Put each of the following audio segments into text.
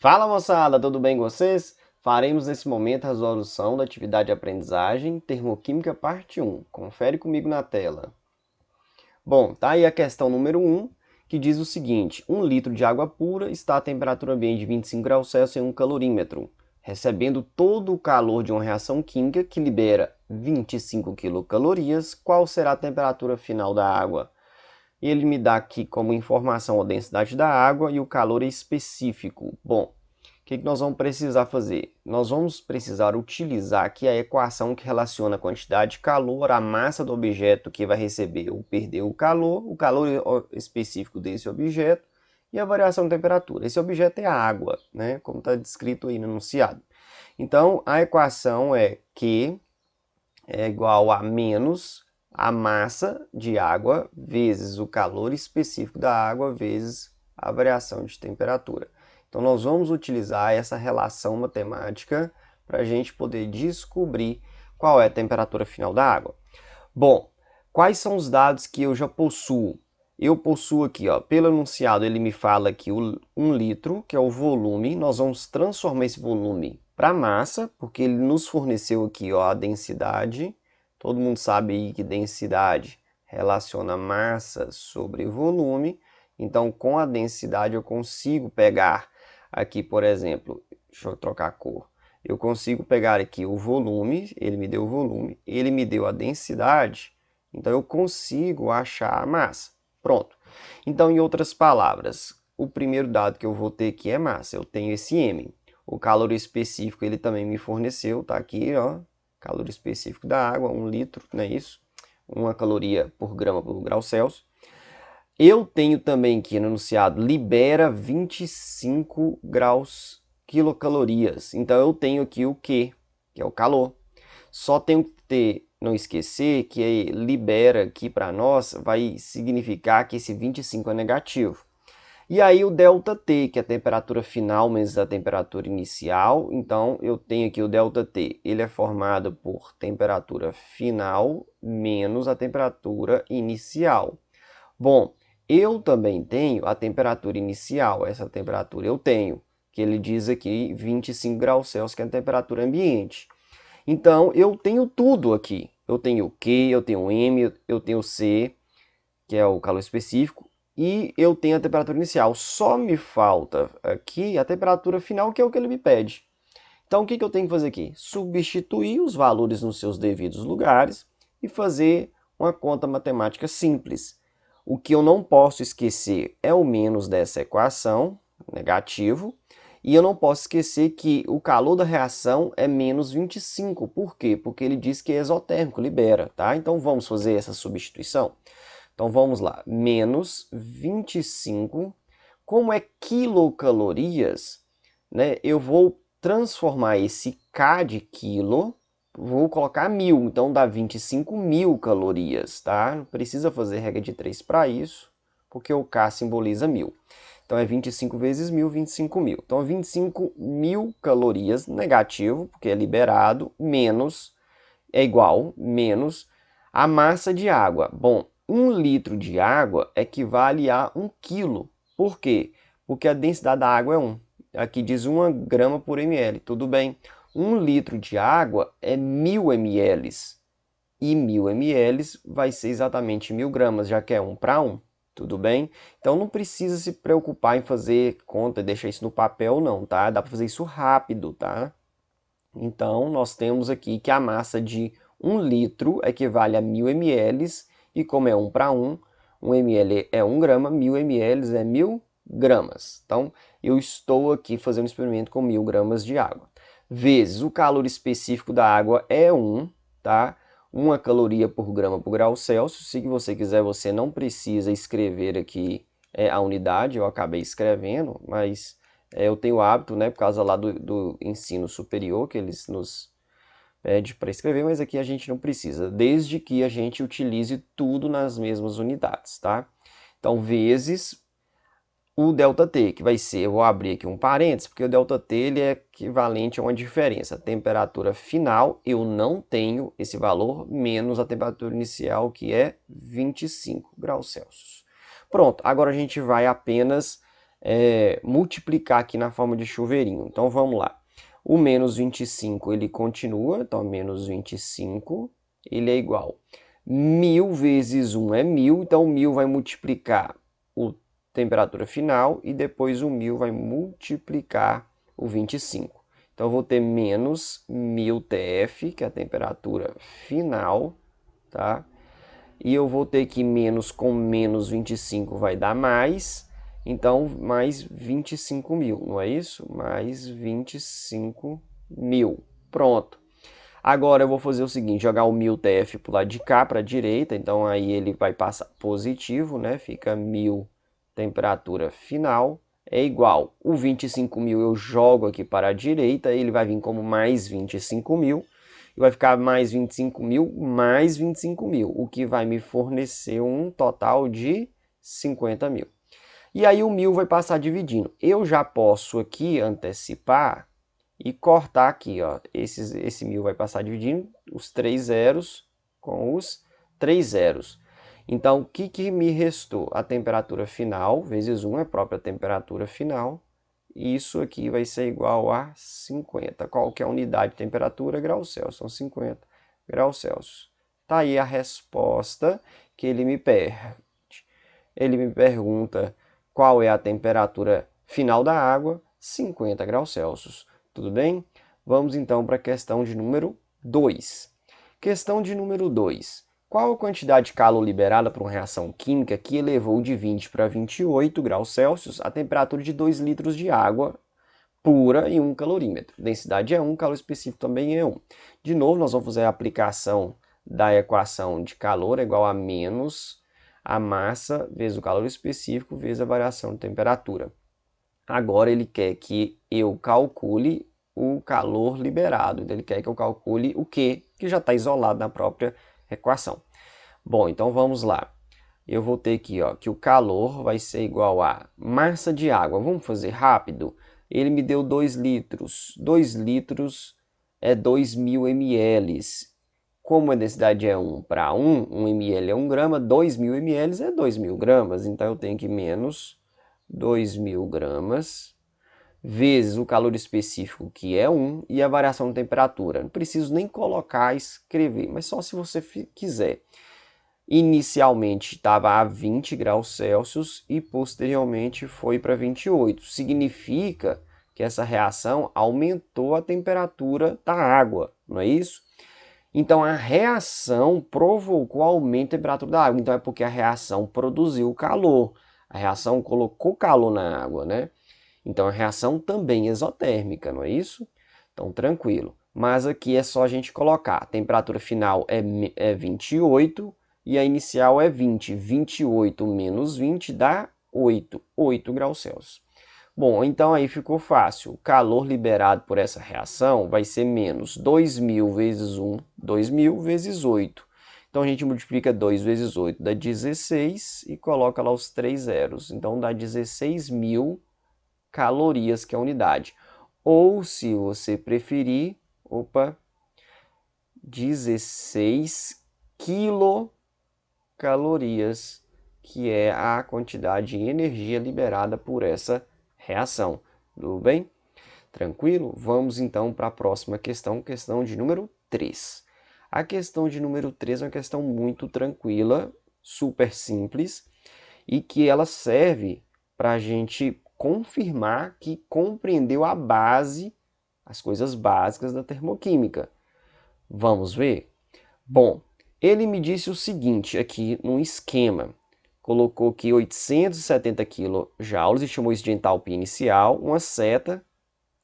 Fala moçada, tudo bem com vocês? Faremos nesse momento a resolução da atividade de aprendizagem Termoquímica parte 1. Confere comigo na tela. Bom, tá aí a questão número 1, que diz o seguinte: 1 litro de água pura está a temperatura ambiente de 25 graus Celsius em um calorímetro, recebendo todo o calor de uma reação química que libera 25 quilocalorias. Qual será a temperatura final da água? E ele me dá aqui como informação a densidade da água e o calor específico. Bom, o que nós vamos precisar fazer? Nós vamos precisar utilizar aqui a equação que relaciona a quantidade de calor, a massa do objeto que vai receber ou perder o calor específico desse objeto e a variação de temperatura. Esse objeto é a água, né? Como está descrito aí no enunciado. Então, a equação é Q é igual a menos a massa de água vezes o calor específico da água vezes a variação de temperatura. Então, nós vamos utilizar essa relação matemática para a gente poder descobrir qual é a temperatura final da água. Bom, quais são os dados que eu já possuo? Eu possuo aqui, ó, pelo enunciado, ele me fala que 1 litro, que é o volume, nós vamos transformar esse volume para massa, porque ele nos forneceu aqui, ó, a densidade. Todo mundo sabe aí que densidade relaciona massa sobre volume. Então, com a densidade, eu consigo pegar aqui, por exemplo, deixa eu trocar a cor. Eu consigo pegar aqui o volume, ele me deu o volume, ele me deu a densidade, então eu consigo achar a massa. Pronto. Então, em outras palavras, o primeiro dado que eu vou ter aqui é massa, eu tenho esse M. O calor específico ele também me forneceu, tá aqui, ó, calor específico da água, 1 litro, não é isso? 1 caloria por grama por grau Celsius. Eu tenho também aqui no enunciado, libera 25 graus quilocalorias. Então eu tenho aqui o Q, que é o calor. Só tenho que não esquecer que libera aqui para nós vai significar que esse 25 é negativo. E aí o ΔT, que é a temperatura final menos a temperatura inicial. Então eu tenho aqui o ΔT, ele é formado por temperatura final menos a temperatura inicial. Bom, eu também tenho a temperatura inicial, essa temperatura eu tenho, que ele diz aqui 25 graus Celsius, que é a temperatura ambiente. Então, eu tenho tudo aqui. Eu tenho o Q, eu tenho o M, eu tenho o C, que é o calor específico, e eu tenho a temperatura inicial. Só me falta aqui a temperatura final, que é o que ele me pede. Então, o que eu tenho que fazer aqui? Substituir os valores nos seus devidos lugares e fazer uma conta matemática simples. O que eu não posso esquecer é o menos dessa equação, negativo, e eu não posso esquecer que o calor da reação é menos 25. Por quê? Porque ele diz que é exotérmico, libera, tá? Então vamos fazer essa substituição. Então vamos lá, menos 25, como é quilocalorias, né? Eu vou transformar esse K de quilo, vou colocar 1000, então dá 25.000 calorias, tá? Não precisa fazer regra de 3 para isso, porque o K simboliza 1000. Então é 25 vezes 1000, 25.000. Então 25.000 calorias, negativo, porque é liberado, menos, é igual, menos a massa de água. Bom, 1 litro de água equivale a 1 quilo. Por quê? Porque a densidade da água é 1. Aqui diz 1 grama por ml, tudo bem. 1 litro de água é 1000 ml. E 1000 ml vai ser exatamente 1000 gramas, já que é 1 para 1. Tudo bem? Então não precisa se preocupar em fazer conta, deixar isso no papel não, tá? Dá para fazer isso rápido, tá? Então nós temos aqui que a massa de 1 litro equivale a 1000 ml, e como é 1 para 1, 1 ml é 1 grama, 1000 ml é 1000 gramas. Então, eu estou aqui fazendo um experimento com 1000 gramas de água. Vezes o calor específico da água é 1, tá? 1 caloria por grama por grau Celsius. Se você quiser, você não precisa escrever aqui a unidade, eu acabei escrevendo, mas eu tenho o hábito, né, por causa lá do ensino superior, que eles nos pedem para escrever, mas aqui a gente não precisa, desde que a gente utilize tudo nas mesmas unidades, tá? Então, vezes o ΔT, que vai ser, eu vou abrir aqui um parênteses, porque o ΔT ele é equivalente a uma diferença. A temperatura final, eu não tenho esse valor, menos a temperatura inicial, que é 25 graus Celsius. Pronto, agora a gente vai apenas multiplicar aqui na forma de chuveirinho. Então vamos lá. O menos 25 ele continua, então menos 25 ele é igual. 1000 vezes 1 é 1000, então 1000 vai multiplicar a temperatura final e depois o 1000 vai multiplicar o 25. Então eu vou ter menos 1000 TF, que é a temperatura final, tá? E eu vou ter que menos com menos 25 vai dar mais, então mais 25.000, não é isso? Mais 25.000. Pronto. Agora eu vou fazer o seguinte, jogar o 1000 TF para o lado de cá, para a direita, então aí ele vai passar positivo, né? Fica 1000 temperatura final é igual. O 25.000 eu jogo aqui para a direita, ele vai vir como mais 25.000, e vai ficar mais 25.000 mais 25.000, o que vai me fornecer um total de 50.000. E aí o 1000 vai passar dividindo. Eu já posso aqui antecipar e cortar aqui, ó. Esse 1000 vai passar dividindo os 3 zeros com os 3 zeros. Então, o que me restou? A temperatura final, vezes 1 é a própria temperatura final. E isso aqui vai ser igual a 50. Qual que é a unidade de temperatura? Graus Celsius. São 50 graus Celsius. Tá aí a resposta que ele me pede. Ele me pergunta qual é a temperatura final da água, 50 graus Celsius. Tudo bem? Vamos então para a questão de número 2. Questão de número 2. Qual a quantidade de calor liberada por uma reação química que elevou de 20 para 28 graus Celsius a temperatura de 2 litros de água pura em 1 calorímetro? Densidade é 1, calor específico também é 1. De novo, nós vamos fazer a aplicação da equação de calor igual a menos a massa vezes o calor específico vezes a variação de temperatura. Agora ele quer que eu calcule o calor liberado. Ele quer que eu calcule o Q, que já está isolado na própria equação. Bom, então vamos lá. Eu vou ter aqui ó, que o calor vai ser igual a massa de água. Vamos fazer rápido? Ele me deu 2 litros. 2 litros é 2.000 ml. Como a densidade é 1 para 1, 1 ml é 1 grama, 2.000 ml é 2.000 gramas. Então eu tenho que menos 2.000 gramas vezes o calor específico, que é 1, e a variação de temperatura. Não preciso nem colocar e escrever, mas só se você quiser. Inicialmente estava a 20 graus Celsius e posteriormente foi para 28. Significa que essa reação aumentou a temperatura da água, não é isso? Então a reação provocou aumento da temperatura da água. Então é porque a reação produziu calor. A reação colocou calor na água, né? Então a reação também é exotérmica, não é isso? Então tranquilo. Mas aqui é só a gente colocar. A temperatura final é 28 e a inicial é 20. 28 menos 20 dá 8. 8 graus Celsius. Bom, então aí ficou fácil. O calor liberado por essa reação vai ser menos 2.000 vezes 1, 2.000 vezes 8. Então a gente multiplica 2 vezes 8, dá 16 e coloca lá os 3 zeros. Então dá 16.000 calorias, que é a unidade. Ou, se você preferir, 16 quilocalorias, que é a quantidade de energia liberada por essa reação. Tudo bem? Tranquilo? Vamos então para a próxima questão, questão de número 3. A questão de número 3 é uma questão muito tranquila, super simples, e que ela serve para a gente confirmar que compreendeu a base, as coisas básicas da termoquímica. Vamos ver? Bom, ele me disse o seguinte aqui no esquema. Colocou aqui 870 kJ e chamou isso de entalpia inicial, uma seta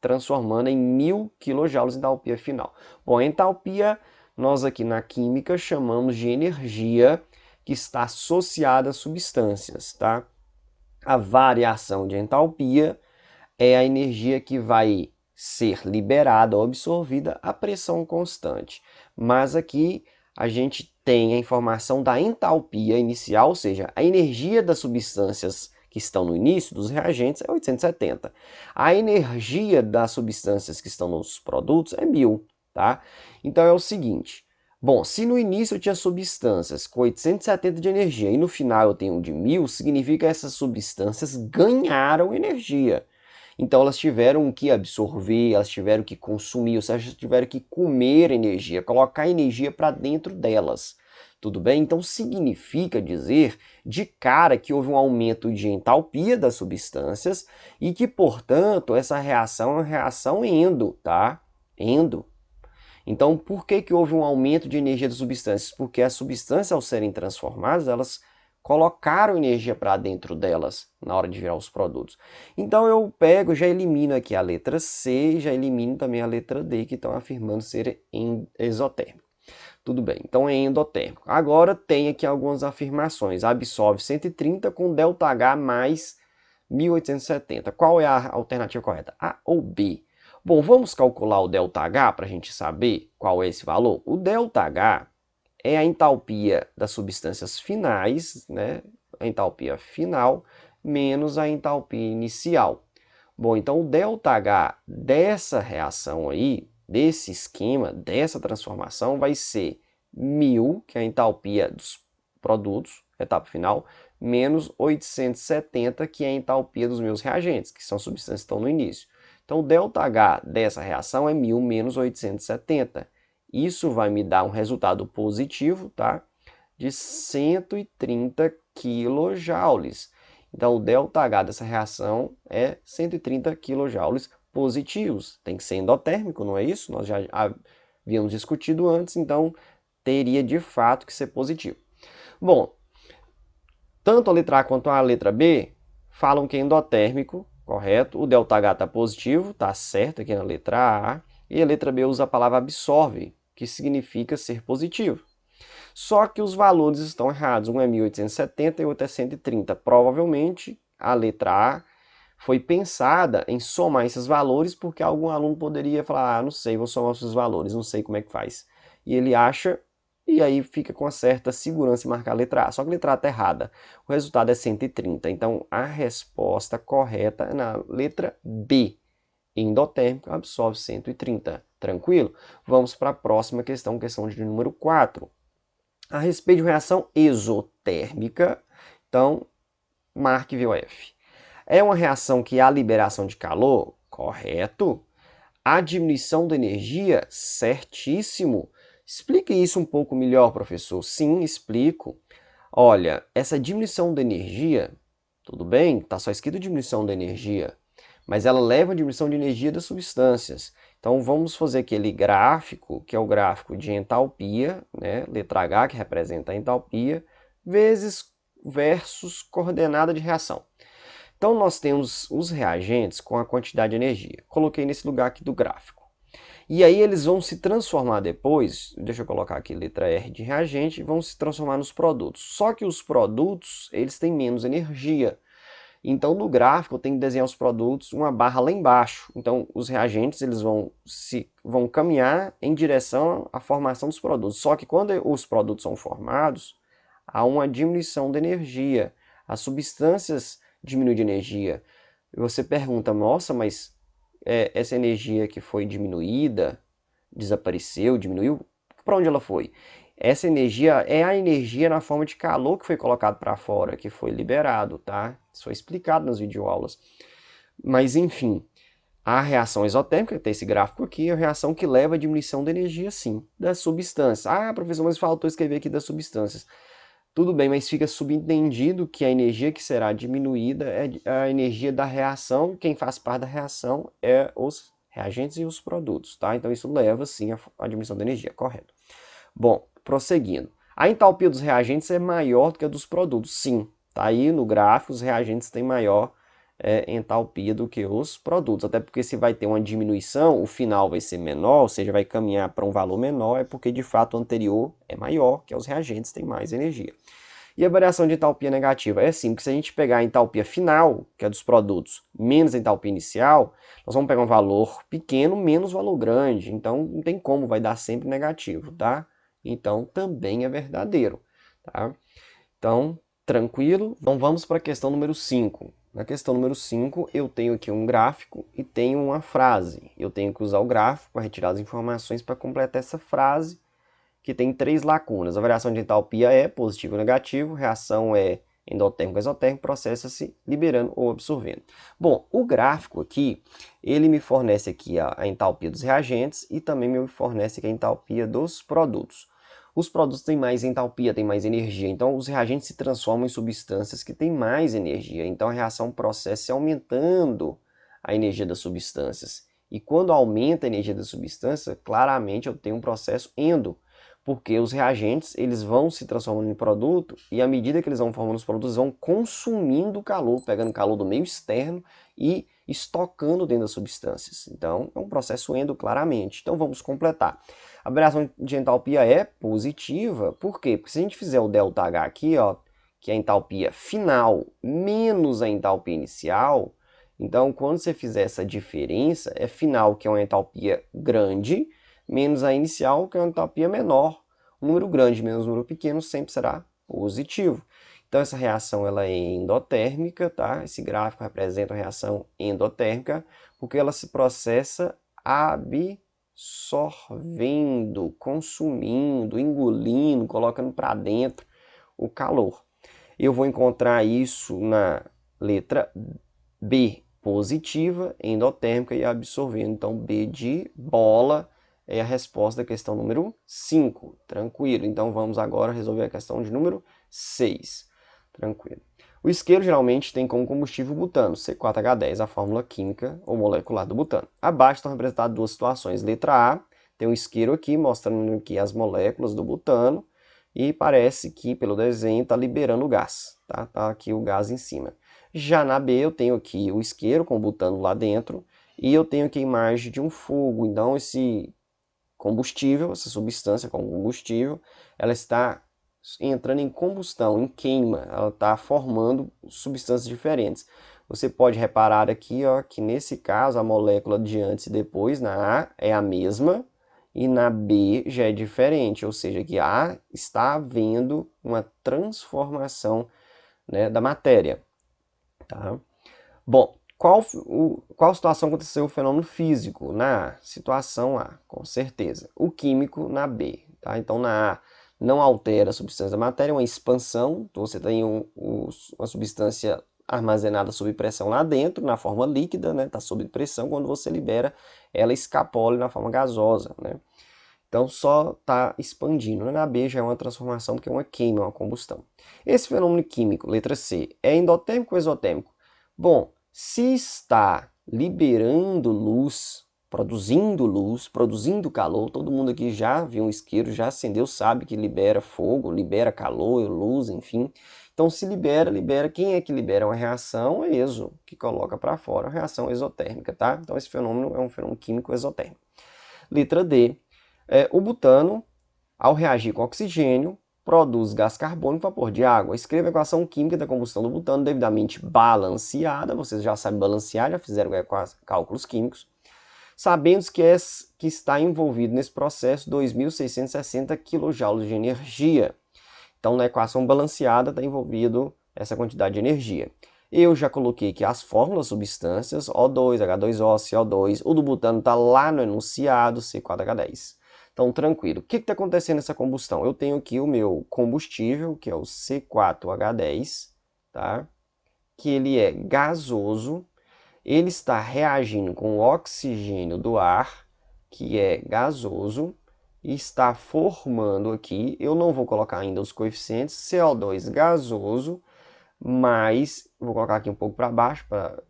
transformando em 1000 kJ em entalpia final. Bom, a entalpia nós aqui na química chamamos de energia que está associada a substâncias, tá? A variação de entalpia é a energia que vai ser liberada ou absorvida a pressão constante. Mas aqui a gente tem a informação da entalpia inicial, ou seja, a energia das substâncias que estão no início dos reagentes é 870. A energia das substâncias que estão nos produtos é 1000, tá? Então é o seguinte, Bom, se no início eu tinha substâncias com 870 de energia e no final eu tenho de 1000, significa que essas substâncias ganharam energia. Então elas tiveram que absorver, elas tiveram que consumir, ou seja, tiveram que comer energia, colocar energia para dentro delas. Tudo bem? Então significa dizer de cara que houve um aumento de entalpia das substâncias e que, portanto, essa reação é uma reação endo, tá? Endo. Então, por que houve um aumento de energia das substâncias? Porque as substâncias, ao serem transformadas, elas colocaram energia para dentro delas na hora de virar os produtos. Então, eu pego, já elimino aqui a letra C, já elimino também a letra D, que estão afirmando ser exotérmico. Tudo bem, então é endotérmico. Agora tem aqui algumas afirmações. Absorve 130 com ΔH mais 1870. Qual é a alternativa correta? A ou B? Bom, vamos calcular o ΔH para a gente saber qual é esse valor. O ΔH é a entalpia das substâncias finais, né? A entalpia final, menos a entalpia inicial. Bom, então o ΔH dessa reação aí, desse esquema, dessa transformação, vai ser 1000, que é a entalpia dos produtos, etapa final, menos 870, que é a entalpia dos meus reagentes, que são substâncias que estão no início. Então, o ΔH dessa reação é 1000 menos 870. Isso vai me dar um resultado positivo, tá? De 130 kJ. Então, o ΔH dessa reação é 130 kJ positivos. Tem que ser endotérmico, não é isso? Nós já havíamos discutido antes, então teria de fato que ser positivo. Bom, tanto a letra A quanto a letra B falam que é endotérmico, correto? O ΔH está positivo, está certo aqui na letra A. E a letra B usa a palavra absorve, que significa ser positivo. Só que os valores estão errados. Um é 1870 e o outro é 130. Provavelmente a letra A foi pensada em somar esses valores porque algum aluno poderia falar, não sei, vou somar esses valores, não sei como é que faz. E ele acha, e aí fica com uma certa segurança em marcar a letra A. Só que a letra A está errada. O resultado é 130. Então a resposta correta é na letra B. Endotérmico absorve 130. Tranquilo? Vamos para a próxima questão, questão de número 4. A respeito de reação exotérmica, então, marque VOF. É uma reação que há liberação de calor? Correto. A diminuição da energia? Certíssimo. Explique isso um pouco melhor, professor. Sim, explico. Olha, essa diminuição da energia, tudo bem, está só escrito diminuição da energia, mas ela leva a diminuição de energia das substâncias. Então vamos fazer aquele gráfico, que é o gráfico de entalpia, né? Letra H, que representa a entalpia, vezes versus coordenada de reação. Então nós temos os reagentes com a quantidade de energia. Coloquei nesse lugar aqui do gráfico. E aí eles vão se transformar depois, deixa eu colocar aqui letra R de reagente, vão se transformar nos produtos. Só que os produtos, eles têm menos energia. Então, no gráfico, eu tenho que desenhar os produtos, uma barra lá embaixo. Então, os reagentes eles vão caminhar em direção à formação dos produtos. Só que quando os produtos são formados, há uma diminuição da energia. As substâncias diminuem de energia. E você pergunta, nossa, mas essa energia que foi diminuída, desapareceu, diminuiu, para onde ela foi? Essa energia é a energia na forma de calor que foi colocado para fora, que foi liberado, tá? Isso foi explicado nas videoaulas. Mas, enfim, a reação exotérmica, tem esse gráfico aqui, é a reação que leva à diminuição da energia, sim, das substâncias. Ah, professor, mas faltou escrever aqui das substâncias. Tudo bem, mas fica subentendido que a energia que será diminuída é a energia da reação. Quem faz parte da reação é os reagentes e os produtos, tá? Então isso leva, sim, à diminuição da energia, correto. Bom, prosseguindo. A entalpia dos reagentes é maior do que a dos produtos, sim. Tá aí no gráfico, os reagentes têm maior entalpia do que os produtos. Até porque se vai ter uma diminuição, o final vai ser menor, ou seja, vai caminhar para um valor menor, é porque de fato o anterior é maior, que é os reagentes têm mais energia. E a variação de entalpia negativa é simples. Se a gente pegar a entalpia final, que é dos produtos, menos a entalpia inicial, nós vamos pegar um valor pequeno menos valor grande. Então não tem como, vai dar sempre negativo, tá? Então também é verdadeiro, tá? Então, tranquilo. Então vamos para a questão número 5. Na questão número 5, eu tenho aqui um gráfico e tenho uma frase. Eu tenho que usar o gráfico para retirar as informações para completar essa frase que tem 3 lacunas. A variação de entalpia é positivo ou negativo, reação é endotérmico ou exotérmico, processa-se liberando ou absorvendo. Bom, o gráfico aqui, ele me fornece aqui a entalpia dos reagentes e também me fornece aqui a entalpia dos produtos. Os produtos têm mais entalpia, têm mais energia, então os reagentes se transformam em substâncias que têm mais energia, então a reação processa aumentando a energia das substâncias. E quando aumenta a energia da substância, claramente eu tenho um processo endo, porque os reagentes eles vão se transformando em produto e à medida que eles vão formando os produtos, vão consumindo calor, pegando calor do meio externo e estocando dentro das substâncias. Então, é um processo endo claramente. Então, vamos completar. A variação de entalpia é positiva, por quê? Porque se a gente fizer o ΔH aqui, ó, que é a entalpia final menos a entalpia inicial, então, quando você fizer essa diferença, é final, que é uma entalpia grande, menos a inicial, que é uma entalpia menor. Um número grande menos um número pequeno sempre será positivo. Então, essa reação ela é endotérmica, tá? Esse gráfico representa a reação endotérmica, porque ela se processa absorvendo, consumindo, engolindo, colocando para dentro o calor. Eu vou encontrar isso na letra B, positiva, endotérmica e absorvendo. Então, B de bola é a resposta da questão número 5. Tranquilo. Então, vamos agora resolver a questão de número 6. Tranquilo. O isqueiro geralmente tem como combustível o butano, C4H10, a fórmula química ou molecular do butano. Abaixo estão representadas duas situações. Letra A, tem um isqueiro aqui, mostrando aqui as moléculas do butano, e parece que, pelo desenho, está liberando o gás. Tá aqui o gás em cima. Já na B, eu tenho aqui o isqueiro com o butano lá dentro, e eu tenho aqui a imagem de um fogo. Então, esse combustível, essa substância com combustível, ela está entrando em combustão, em queima, ela está formando substâncias diferentes. Você pode reparar aqui, ó, que nesse caso a molécula de antes e depois, na A, é a mesma, e na B já é diferente, ou seja, que A está havendo uma transformação, né, da matéria. Tá? Bom, qual situação aconteceu o fenômeno físico? Na situação A, com certeza. O químico na B. Tá? Então, na A, não altera a substância da matéria, é uma expansão. Então, você tem uma substância armazenada sob pressão lá dentro, na forma líquida, né? Está sob pressão. Quando você libera, ela escapole na forma gasosa. Né? Então, só está expandindo. Na B já é uma transformação, porque é uma queima, uma combustão. Esse fenômeno químico, letra C, é endotérmico ou exotérmico? Bom, se está liberando luz, produzindo calor, todo mundo aqui já viu um isqueiro, já acendeu, sabe que libera fogo, libera calor, luz, enfim. Então, se libera, quem é que libera? Uma reação exo, que coloca para fora, uma reação exotérmica, tá? Então, esse fenômeno é um fenômeno químico exotérmico. Letra D, o butano, ao reagir com oxigênio, produz gás carbônico e vapor de água. Escreva a equação química da combustão do butano devidamente balanceada. Vocês já sabem balancear, já fizeram cálculos químicos. Sabendo que está envolvido nesse processo 2.660 kJ de energia. Então, na equação balanceada está envolvido essa quantidade de energia. Eu já coloquei aqui as fórmulas substâncias, O2, H2O, CO2. O do butano está lá no enunciado, C4H10. Então, tranquilo. O que está acontecendo nessa combustão? Eu tenho aqui o meu combustível, que é o C4H10, tá? Que ele é gasoso. Ele está reagindo com o oxigênio do ar, que é gasoso, e está formando aqui, eu não vou colocar ainda os coeficientes, CO2 gasoso, mas vou colocar aqui um pouco para baixo para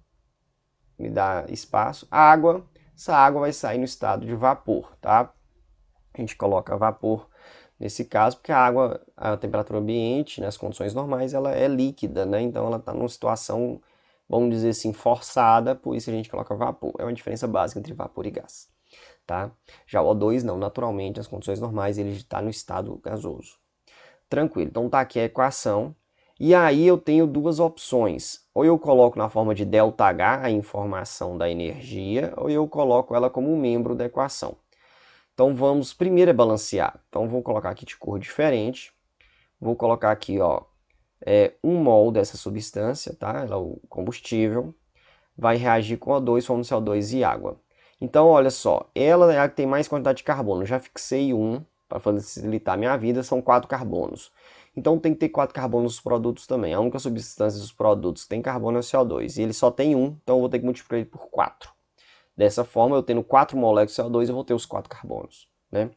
me dar espaço. Água, essa água vai sair no estado de vapor, tá? A gente coloca vapor nesse caso, porque a água, a temperatura ambiente, nas condições normais, ela é líquida, né? Então ela está numa situação, vamos dizer assim, forçada, por isso a gente coloca vapor. É uma diferença básica entre vapor e gás, tá? Já o O2 não, naturalmente, nas condições normais, ele está no estado gasoso. Tranquilo, então tá aqui a equação. E aí eu tenho duas opções. Ou eu coloco na forma de ΔH a informação da energia, ou eu coloco ela como um membro da equação. Então vamos primeiro balancear. Então vou colocar aqui de cor diferente. Vou colocar aqui, ó, 1 mol dessa substância, tá? Ela é o combustível. Vai reagir com O2, fórmula CO2 e água. Então, olha só, ela é a que tem mais quantidade de carbono. Já fixei 1 para facilitar a minha vida, são 4 carbonos. Então tem que ter 4 carbonos nos produtos também. A única substância dos produtos que tem carbono é o CO2. E ele só tem 1, então eu vou ter que multiplicar ele por 4. Dessa forma, eu tendo 4 moléculas de CO2, eu vou ter os 4 carbonos, né?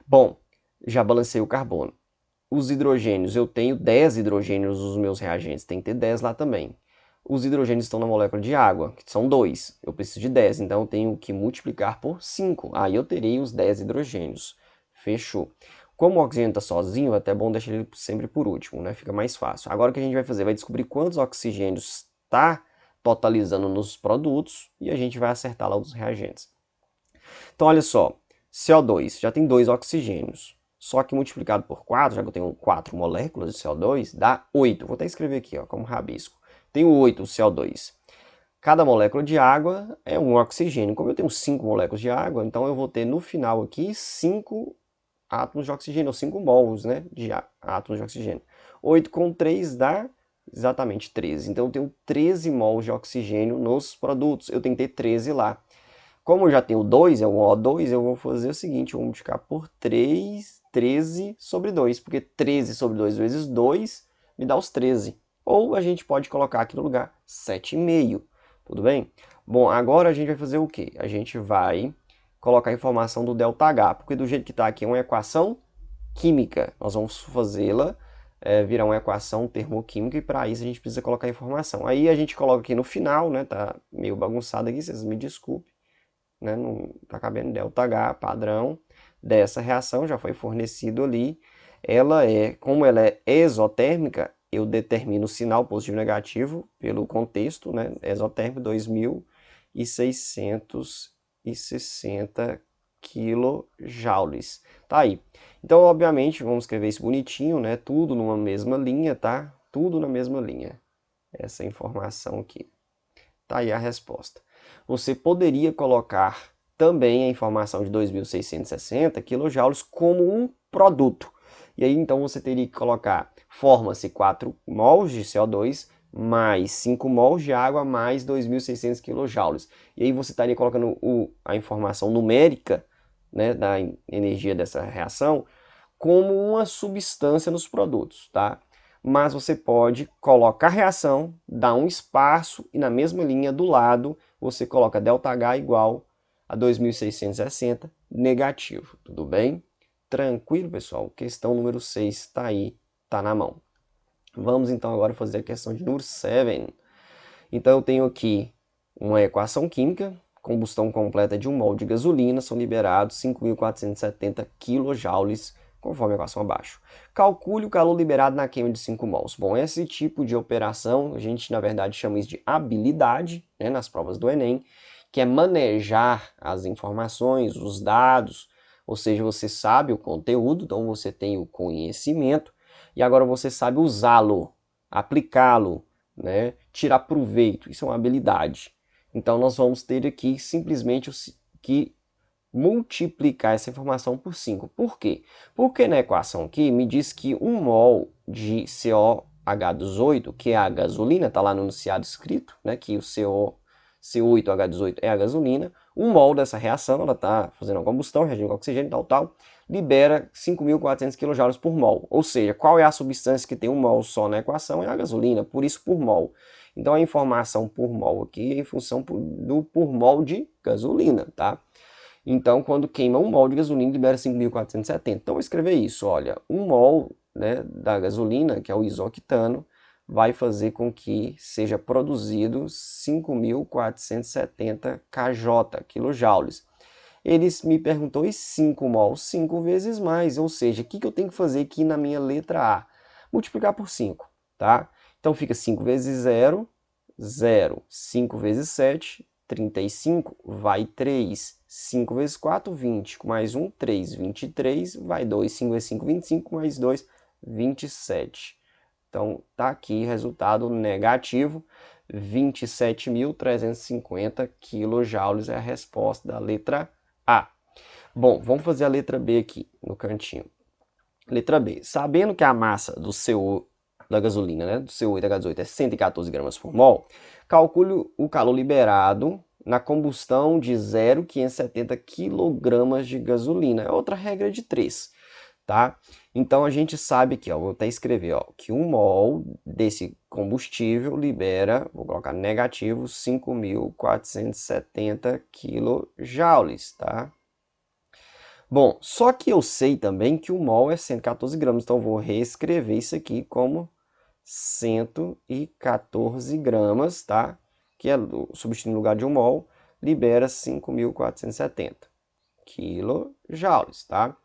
Bom, já balancei o carbono. Os hidrogênios, eu tenho 10 hidrogênios nos meus reagentes, tem que ter 10 lá também. Os hidrogênios estão na molécula de água, que são 2. Eu preciso de 10, então eu tenho que multiplicar por 5. Aí eu terei os 10 hidrogênios. Fechou. Como o oxigênio está sozinho, é até bom deixar ele sempre por último, né? Fica mais fácil. Agora o que a gente vai fazer? Vai descobrir quantos oxigênios está totalizando nos produtos e a gente vai acertar lá os reagentes. Então, olha só. CO2 já tem 2 oxigênios. Só que multiplicado por 4, já que eu tenho 4 moléculas de CO2, dá 8. Vou até escrever aqui, ó, como rabisco. Tenho 8 CO2. Cada molécula de água é um oxigênio. Como eu tenho 5 moléculas de água, então eu vou ter no final aqui 5 átomos de oxigênio, ou 5 mols, né, de átomos de oxigênio. 8 com 3 dá exatamente 13. Então eu tenho 13 mols de oxigênio nos produtos. Eu tenho que ter 13 lá. Como eu já tenho 2, é um O2, eu vou fazer o seguinte, eu vou multiplicar por 3, 13 sobre 2, porque 13 sobre 2 vezes 2 me dá os 13. Ou a gente pode colocar aqui no lugar 7,5, tudo bem? Bom, agora a gente vai fazer o quê? A gente vai colocar a informação do ΔH, porque do jeito que está aqui é uma equação química. Nós vamos fazê-la virar uma equação termoquímica e para isso a gente precisa colocar a informação. Aí a gente coloca aqui no final, né? Tá meio bagunçado aqui, vocês me desculpem. Né, não está cabendo ΔH padrão dessa reação, já foi fornecido ali. Como ela é exotérmica, eu determino o sinal positivo e negativo pelo contexto, né, exotérmico 2660 kJ. Tá aí. Então, obviamente, vamos escrever isso bonitinho, né, tudo numa mesma linha, tá? Tudo na mesma linha. Essa informação aqui. Tá aí a resposta. Você poderia colocar também a informação de 2.660 kJ como um produto. E aí, então, você teria que colocar, forma-se 4 mols de CO2 mais 5 mols de água mais 2.600 kJ. E aí você estaria colocando a informação numérica, né, da energia dessa reação como uma substância nos produtos, tá? Mas você pode colocar a reação, dar um espaço e na mesma linha do lado você coloca ΔH igual a 2660 negativo, tudo bem? Tranquilo, pessoal? Questão número 6 está aí, está na mão. Vamos então agora fazer a questão de número 7. Então eu tenho aqui uma equação química, combustão completa de 1 mol de gasolina, são liberados 5.470 kJ, conforme a equação abaixo. Calcule o calor liberado na queima de 5 mols. Bom, esse tipo de operação, a gente na verdade chama isso de habilidade, né, nas provas do Enem, que é manejar as informações, os dados, ou seja, você sabe o conteúdo, então você tem o conhecimento, e agora você sabe usá-lo, aplicá-lo, né, tirar proveito, isso é uma habilidade. Então nós vamos ter aqui simplesmente que multiplicar essa informação por 5. Por quê? Porque na equação aqui me diz que 1 mol de COH18, que é a gasolina, está lá no enunciado escrito, né, que o C8H18 é a gasolina, 1 mol dessa reação, ela está fazendo a combustão, reagindo com oxigênio, tal, libera 5.400 kJ por mol. Ou seja, qual é a substância que tem 1 mol só na equação? É a gasolina, por isso por mol. Então a informação por mol aqui é em função do por mol de gasolina, tá? Então, quando queima 1 mol de gasolina, libera 5.470. Então, eu vou escrever isso, olha, 1 mol, né, da gasolina, que é o isoctano, vai fazer com que seja produzido 5.470 kJ. Eles me perguntou, e 5 mol? 5 vezes mais, ou seja, o que eu tenho que fazer aqui na minha letra A? Multiplicar por 5, tá? Então, fica 5 vezes 0, 0. 5 vezes 7, 35, vai 3. 5 vezes 4, 20. Com mais 1, 3. 23, vai 2. 5 vezes 5, 25. Mais 2, 27. Então, tá aqui resultado negativo. 27.350 kJ é a resposta da letra A. Bom, vamos fazer a letra B aqui, no cantinho. Letra B. Sabendo que a massa do CO da gasolina, né, do CO8H18 é 114 gramas por mol, calcule o calor liberado na combustão de 0,570 kg de gasolina. É outra regra de 3. tá? Então a gente sabe aqui, ó, vou até escrever, ó, que 1 mol desse combustível libera, vou colocar negativo, 5.470 kJ, tá? Bom, só que eu sei também que o mol é 114 gramas, então eu vou reescrever isso aqui como 114 gramas, tá? Que é substituindo no lugar de 1 mol, libera 5.470 quilojoules, tá?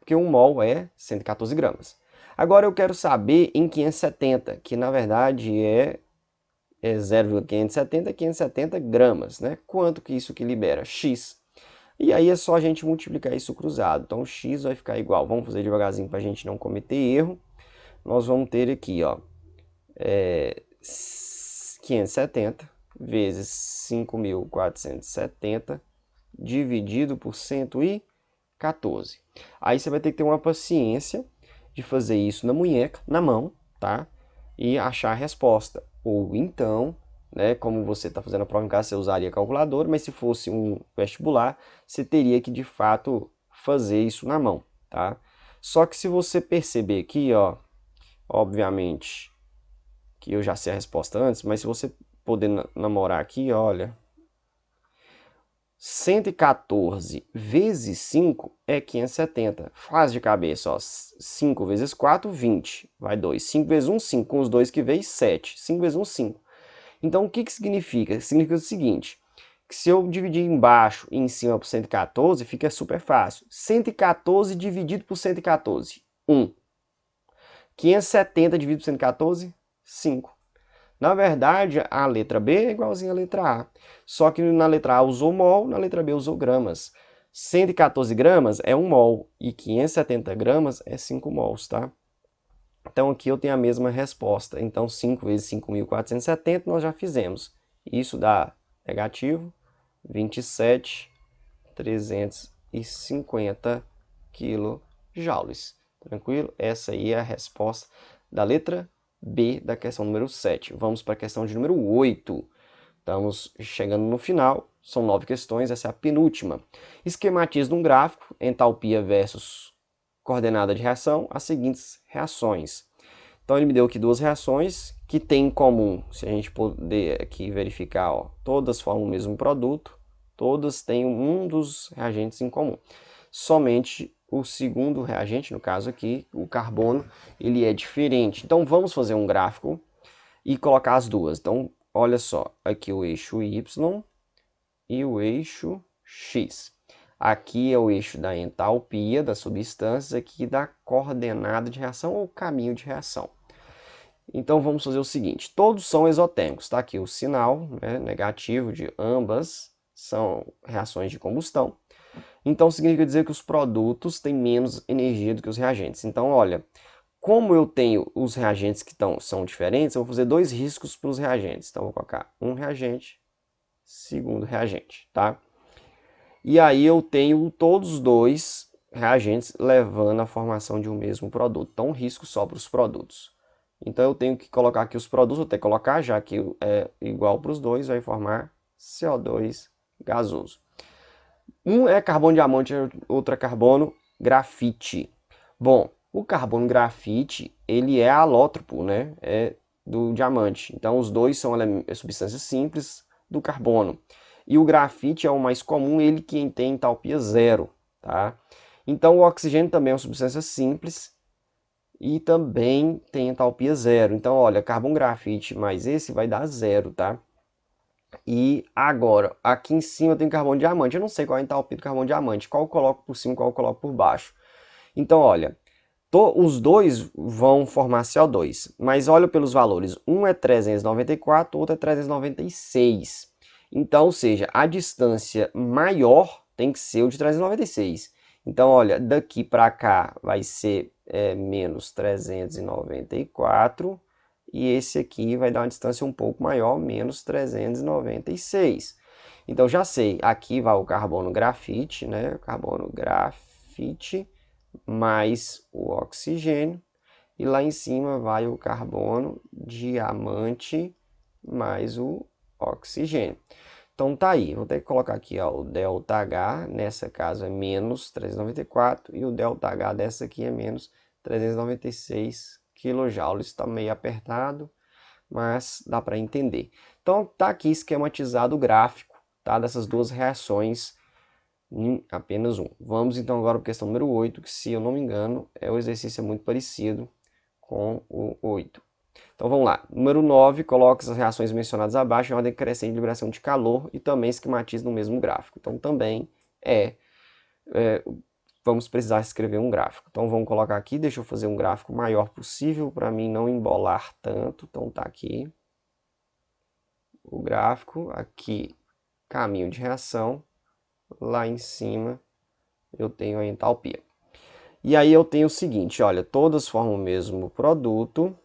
Porque 1 mol é 114 gramas. Agora eu quero saber em 570, que na verdade é 0,570 gramas, né? Quanto que isso que libera? X. E aí é só a gente multiplicar isso cruzado. Então x vai ficar igual, vamos fazer devagarzinho para a gente não cometer erro. Nós vamos ter aqui, ó, 570 vezes 5.470 dividido por 114. Aí você vai ter que ter uma paciência de fazer isso na munheca, na mão, tá? E achar a resposta. Ou então, né, como você está fazendo a prova em casa, você usaria calculadora, mas se fosse um vestibular, você teria que de fato fazer isso na mão, tá? Só que se você perceber aqui, ó, obviamente que eu já sei a resposta antes, mas se você poder namorar aqui, olha, 114 vezes 5 é 570. Faz de cabeça, ó. 5 vezes 4, 20. Vai 2. 5 vezes 1, 5. Com os dois que veio, 7. 5 vezes 1, 5. Então, o que significa? Significa o seguinte, que se eu dividir embaixo e em cima por 114, fica super fácil. 114 dividido por 114, 1. 570 dividido por 114, 5. Na verdade, a letra B é igualzinha à letra A. Só que na letra A usou mol, na letra B usou gramas. 114 gramas é 1 mol e 570 gramas é 5 mols, tá? Então aqui eu tenho a mesma resposta. Então 5 vezes 5.470 nós já fizemos. Isso dá negativo 27.350 quilojoules. Tranquilo? Essa aí é a resposta da letra B da questão número 7. Vamos para a questão de número 8. Estamos chegando no final. São 9 questões, essa é a penúltima. Esquematiza num gráfico, entalpia versus coordenada de reação, as seguintes reações. Então ele me deu aqui duas reações que têm em comum, se a gente puder aqui verificar, ó, todas formam o mesmo produto, todas têm um dos reagentes em comum. Somente o segundo reagente, no caso aqui, o carbono, ele é diferente. Então vamos fazer um gráfico e colocar as duas. Então olha só, aqui o eixo Y e o eixo X. Aqui é o eixo da entalpia das substâncias, aqui da coordenada de reação ou caminho de reação. Então vamos fazer o seguinte, todos são exotérmicos, tá aqui o sinal, né, negativo de ambas são reações de combustão. Então significa dizer que os produtos têm menos energia do que os reagentes. Então olha, como eu tenho os reagentes que são diferentes, eu vou fazer dois riscos para os reagentes. Então vou colocar um reagente, segundo reagente, tá? E aí eu tenho todos os dois reagentes levando à formação de um mesmo produto. Então um risco só para os produtos. Então eu tenho que colocar aqui os produtos, vou ter que colocar, já que é igual para os dois, vai formar CO2 gasoso. Um é carbono diamante, outro é carbono grafite. Bom, o carbono grafite, ele é alótropo, né? É do diamante. Então os dois são substâncias simples do carbono. E o grafite é o mais comum, ele que tem entalpia zero, tá? Então o oxigênio também é uma substância simples e também tem entalpia zero. Então, olha, carbono grafite mais esse vai dar zero, tá? E agora, aqui em cima tem carbono diamante. Eu não sei qual é a entalpia do carbono diamante, qual eu coloco por cima, qual eu coloco por baixo. Então, olha, os dois vão formar CO2, mas olha pelos valores. Um é 394, o outro é 396. Então, ou seja, a distância maior tem que ser o de 396. Então, olha, daqui para cá vai ser menos 394 e esse aqui vai dar uma distância um pouco maior, menos 396. Então, já sei, aqui vai o carbono grafite, né? Carbono grafite mais o oxigênio. E lá em cima vai o carbono diamante mais o oxigênio. Então tá aí, vou ter que colocar aqui ó, o ΔH, nessa casa é menos 394, e o ΔH dessa aqui é menos 396 kJ. Está meio apertado, mas dá para entender. Então tá aqui esquematizado o gráfico, tá, dessas duas reações em apenas um. Vamos então agora para a questão número 8, que se eu não me engano, o exercício é muito parecido com o 8. Então vamos lá. Número 9, coloca as reações mencionadas abaixo em ordem crescente de liberação de calor e também esquematiza no mesmo gráfico. Então também vamos precisar escrever um gráfico. Então vamos colocar aqui, deixa eu fazer um gráfico maior possível para mim não embolar tanto. Então tá aqui o gráfico, aqui caminho de reação, lá em cima eu tenho a entalpia. E aí eu tenho o seguinte, olha, todas formam o mesmo produto,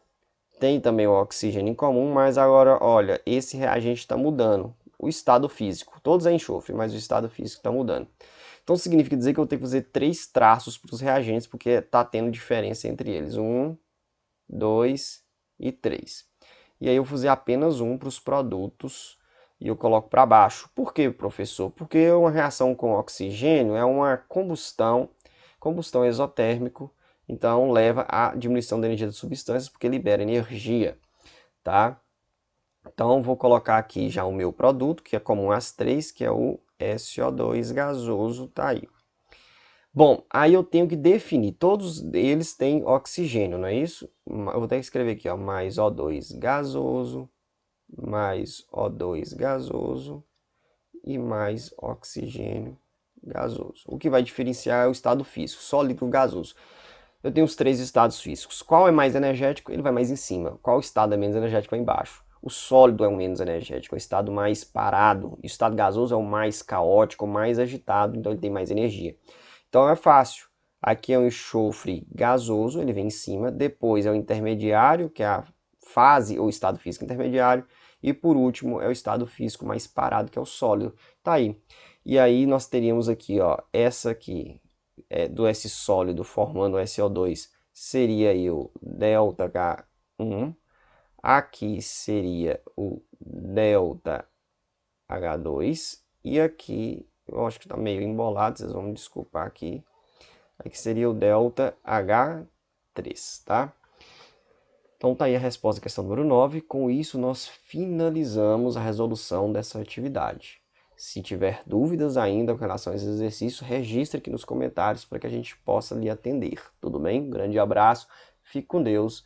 tem também o oxigênio em comum, mas agora, olha, esse reagente está mudando. O estado físico, todos é enxofre, mas o estado físico está mudando. Então significa dizer que eu tenho que fazer 3 traços para os reagentes, porque está tendo diferença entre eles. 1, 2 e 3. E aí eu vou fazer apenas um para os produtos e eu coloco para baixo. Por quê, professor? Porque uma reação com oxigênio é uma combustão exotérmico, então leva à diminuição da energia das substâncias, porque libera energia, tá? Então vou colocar aqui já o meu produto, que é comum às três, que é o SO2 gasoso, tá aí. Bom, aí eu tenho que definir, todos eles têm oxigênio, não é isso? Eu vou ter que escrever aqui, ó, mais O2 gasoso, mais O2 gasoso e mais oxigênio gasoso. O que vai diferenciar é o estado físico, sólido gasoso. Eu tenho os 3 estados físicos. Qual é mais energético? Ele vai mais em cima. Qual estado é menos energético? Vai embaixo. O sólido é o menos energético, é o estado mais parado. E o estado gasoso é o mais caótico, o mais agitado, então ele tem mais energia. Então é fácil. Aqui é o enxofre gasoso, ele vem em cima. Depois é o intermediário, que é a fase ou estado físico intermediário. E por último é o estado físico mais parado, que é o sólido. Tá aí. E aí nós teríamos aqui, ó, essa aqui do S sólido formando o SO2 seria aí o ΔH1. Aqui seria o ΔH2. E aqui, eu acho que está meio embolado, vocês vão me desculpar aqui. Aqui seria o ΔH3, tá? Então tá aí a resposta à questão número 9. Com isso, nós finalizamos a resolução dessa atividade. Se tiver dúvidas ainda com relação a esse exercício, registre aqui nos comentários para que a gente possa lhe atender. Tudo bem? Um grande abraço, fique com Deus.